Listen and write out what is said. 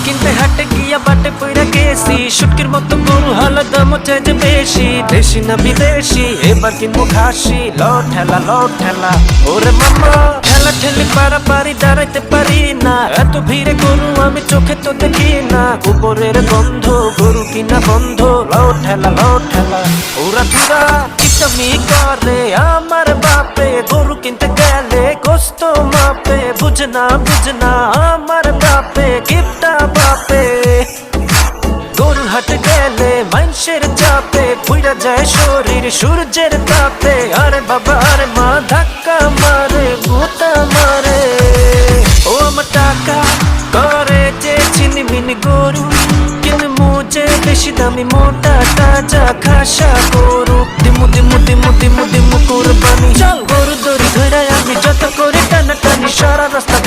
কিনতে হাটে গিয়া বাটে পইরা গেছি শুটকির মতো গরু হলো দাম হচ্ছে যে বেশি দেশি না বিদেশি এবার কিনবো খাসি লো ঠেলা ওরে মামা ঠেলা ঠেলি পারাপারি দাঁড়াইতে পারি না এত ভিড়ে গরু আমি চোখে তো দেখি না গোবরের গন্ধ গরু কিনা বন্ধ লো ঠেলা ওরা ধুরা কিতামি করে আমার বাপে গরু কিনতে গেলে কষ্ট মাপে বুঝনা আমার বাপে গিফটা বাপে গরুর হাটে গেলে মানুষের চাপে পুইরা যায় শরীর সূর্যের তাপে আরে বাবা আরে মা ধাক্কা মারে গোতা মারে ও আমার টাকা করে যে চিনিমিনি গরু কিনে মুজে বেশি দামি মোটা তাজা খাসা গরু দিমু কুরবানি চল গরু দড়ি ধরে আমি যত করে টানা টানি সারা রাস্তা